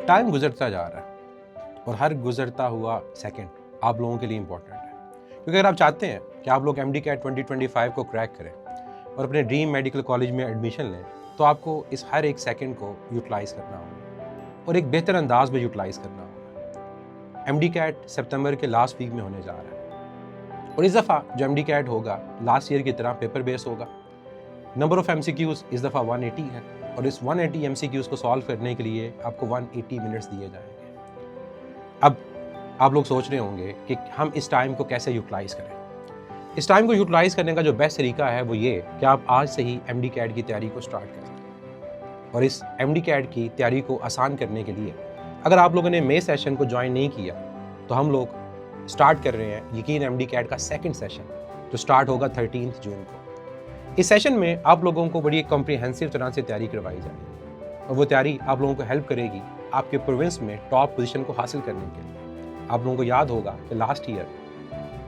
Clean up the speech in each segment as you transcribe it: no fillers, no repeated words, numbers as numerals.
Time गुजरता जा रहा है और हर गुजरता हुआ सेकंड आप लोगों के लिए इंपॉर्टेंट है, क्योंकि अगर आप चाहते हैं कि आप लोग MD-CAT 2025 को क्रैक करें और अपने ड्रीम मेडिकल कॉलेज में एडमिशन लें, तो आपको इस हर एक सेकंड को यूटिलाइज़ करना होगा और एक बेहतर अंदाज में यूटिलाइज़ करना होगा। MD-CAT सितंबर के लास्ट वीक में होने जा रहा है और इस दफ़ा जो MD-CAT होगा लास्ट ईयर की तरह पेपर बेस होगा। नंबर ऑफ MCQs इस दफ़ा 180 है और इस 180 MCQs को सॉल्व करने के लिए आपको 180 मिनट्स दिए जाएंगे। अब आप लोग सोच रहे होंगे कि हम इस टाइम को कैसे यूटिलाइज़ करें। इस टाइम को यूटिलाइज़ करने का जो बेस्ट तरीका है वो ये कि आप आज से ही MD-CAT की तैयारी को स्टार्ट करें। और इस MD-CAT की तैयारी को आसान करने के लिए अगर आप लोगों ने मई सेशन को ज्वाइन नहीं किया तो हम लोग स्टार्ट कर रहे हैं यकीन MD-CAT का सेकेंड सेशन, जो स्टार्ट होगा 13 जून को। इस सेशन में आप लोगों को बड़ी कॉम्प्रिहेंसिव तरह से तैयारी करवाई जाएगी और वो तैयारी आप लोगों को हेल्प करेगी आपके प्रोविंस में टॉप पोजीशन को हासिल करने के लिए। आप लोगों को याद होगा कि लास्ट ईयर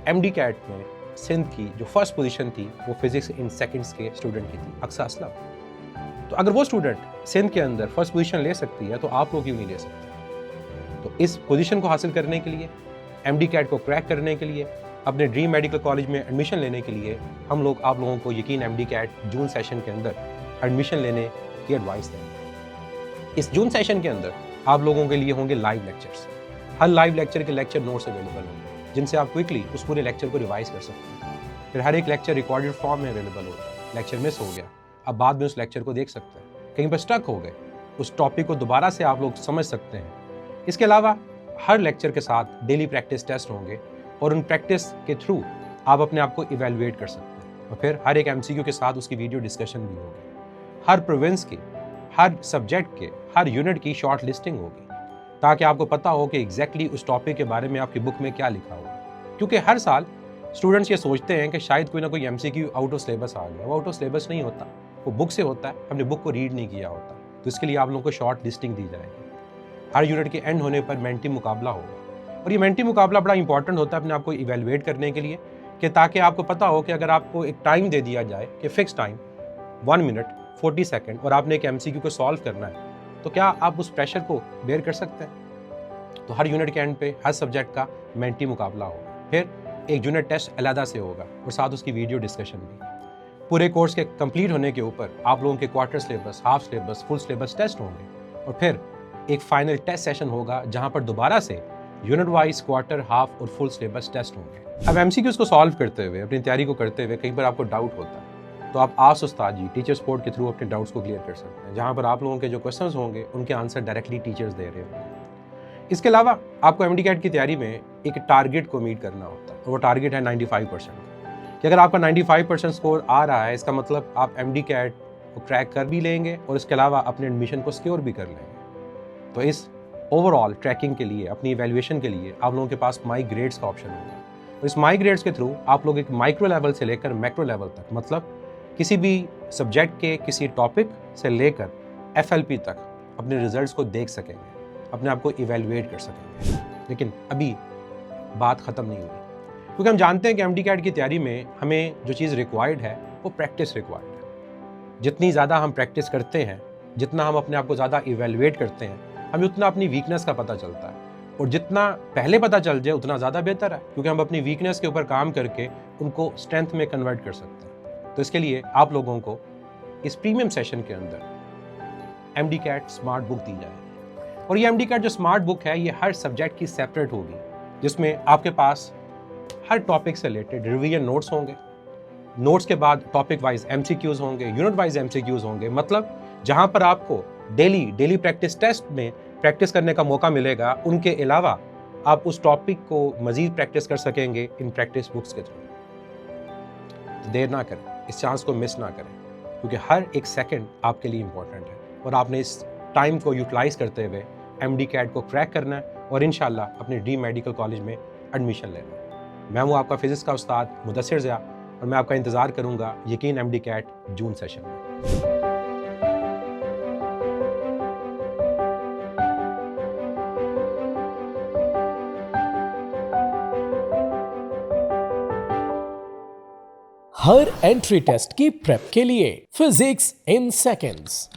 MD-CAT में सिंध की जो फर्स्ट पोजीशन थी वो फिजिक्स इन सेकंड्स के स्टूडेंट की थी, अक्सा असलम। तो अगर वो स्टूडेंट सिंध के अंदर फर्स्ट पोजीशन ले सकती है तो आप लोग क्यों नहीं ले सकते। तो इस पोजीशन को हासिल करने के लिए, MD-CAT को क्रैक करने के लिए, अपने ड्रीम मेडिकल कॉलेज में एडमिशन लेने के लिए हम लोग आप लोगों को यकीन MD-CAT जून सेशन के अंदर एडमिशन लेने की एडवाइस देंगे। इस जून सेशन के अंदर आप लोगों के लिए होंगे लाइव लेक्चर्स। हर लाइव लेक्चर के लेक्चर नोट्स अवेलेबल होंगे जिनसे आप क्विकली उस पूरे लेक्चर को रिवाइज कर सकते हैं। फिर हर एक लेक्चर रिकॉर्डेड फॉर्म में अवेलेबल होता है। लेक्चर मिस हो गया, आप बाद में उस लेक्चर को देख सकते हैं। कहीं पर स्टक हो गए, उस टॉपिक को दोबारा से आप लोग समझ सकते हैं। इसके अलावा हर लेक्चर के साथ डेली प्रैक्टिस टेस्ट होंगे और उन प्रैक्टिस के थ्रू आप अपने आप को इवेलुएट कर सकते हैं। और फिर हर एक MCQ के साथ उसकी वीडियो डिस्कशन भी होगी। हर प्रोविंस की, हर सब्जेक्ट के, हर यूनिट की शॉर्ट लिस्टिंग होगी ताकि आपको पता हो कि एग्जैक्टली उस टॉपिक के बारे में आपकी बुक में क्या लिखा होगा। क्योंकि हर साल स्टूडेंट्स ये सोचते हैं कि शायद कोई ना कोई MCQ आउट ऑफ सिलेबस आ गया। वो आउट ऑफ सिलेबस नहीं होता, वो बुक से होता है, हमने बुक को रीड नहीं किया होता। तो इसके लिए आप लोगों को शॉर्ट लिस्टिंग दी जाएगी। हर यूनिट के एंड होने पर मेंटी मुकाबला होगा और ये मेंटी मुकाबला बड़ा इंपॉर्टेंट होता है अपने आप को इवेलुएट करने के लिए, कि ताकि आपको पता हो कि अगर आपको एक टाइम दे दिया जाए कि फिक्स टाइम 1 मिनट 40 सेकंड और आपने एक MCQ को सॉल्व करना है, तो क्या आप उस प्रेशर को बेयर कर सकते हैं। तो हर यूनिट के एंड पे हर सब्जेक्ट का मेंटी मुकाबला होगा। फिर एक यूनिट टेस्ट अलहदा से होगा और साथ उसकी वीडियो डिस्कशन भी। पूरे कोर्स के कंप्लीट होने के ऊपर आप लोगों के quarter syllabus, half syllabus, full syllabus test होंगे और फिर एक फाइनल टेस्ट सेशन होगा जहां पर दोबारा से यूनिट वाइज क्वार्टर, हाफ और फुल सिलेबस टेस्ट होंगे। अब MCQs को सॉल्व करते हुए, अपनी तैयारी को करते हुए कहीं पर आपको डाउट होता है तो आप आस उस्ताद जी टीचर सपोर्ट के थ्रू अपने डाउट्स को क्लियर कर सकते हैं, जहां पर आप लोगों के जो क्वेश्चंस होंगे उनके आंसर डायरेक्टली टीचर्स दे रहे होंगे। इसके अलावा आपको MD-CAT की तैयारी में एक टारगेट को मीट करना होता है और वो टारगेट है 95% कि अगर आपका 95% स्कोर आ रहा है इसका मतलब आप MD-CAT को क्रैक कर भी लेंगे और इसके अलावा अपने एडमिशन को सिक्योर भी कर लेंगे। तो इस ओवरऑल ट्रैकिंग के लिए, अपनी इवैल्यूएशन के लिए आप लोगों के पास माई ग्रेड्स का ऑप्शन होगा और इस माई ग्रेड्स के थ्रू आप लोग एक माइक्रो लेवल से लेकर मैक्रो लेवल तक, मतलब किसी भी सब्जेक्ट के किसी टॉपिक से लेकर FLP तक अपने रिजल्ट्स को देख सकेंगे, अपने आप को इवेलुएट कर सकेंगे। लेकिन अभी बात ख़त्म नहीं हुई, क्योंकि हम जानते हैं कि MD-CAT की तैयारी में हमें जो चीज़ रिक्वायर्ड है वो प्रैक्टिस रिक्वायर्ड है। जितनी ज़्यादा हम प्रैक्टिस करते हैं, जितना हम अपने आप को ज़्यादा इवेलुएट करते हैं, हमें उतना अपनी वीकनेस का पता चलता है और जितना पहले पता चल जाए उतना ज़्यादा बेहतर है, क्योंकि हम अपनी वीकनेस के ऊपर काम करके उनको स्ट्रेंथ में कन्वर्ट कर सकते हैं। तो इसके लिए आप लोगों को इस प्रीमियम सेशन के अंदर MD-CAT स्मार्ट बुक दी जाएगी और ये MD-CAT जो स्मार्ट बुक है ये हर सब्जेक्ट की सेपरेट होगी, जिसमें आपके पास हर टॉपिक से रिलेटेड रिवीजन नोट्स होंगे। नोट्स के बाद टॉपिक वाइज MCQs होंगे, यूनिट वाइज MCQs होंगे, मतलब जहां पर आपको डेली प्रैक्टिस टेस्ट में प्रैक्टिस करने का मौका मिलेगा, उनके अलावा आप उस टॉपिक को मजीद प्रैक्टिस कर सकेंगे इन प्रैक्टिस बुक्स के थ्रू। तो देर ना करें, इस चांस को मिस ना करें, क्योंकि हर एक सेकंड आपके लिए इंपॉर्टेंट है और आपने इस टाइम को यूटिलाइज करते हुए MD-CAT को क्रैक करना है और इंशाल्लाह अपने ड्रीम मेडिकल कॉलेज में एडमिशन लेना है। मैं हूँ आपका फिजिक्स का उस्ताद मुदस्सिर ज़िया और मैं आपका इंतज़ार करूँगा यकीन MD-CAT जून सेशन में। हर एंट्री टेस्ट की प्रेप के लिए फिजिक्स इन सेकंड्स।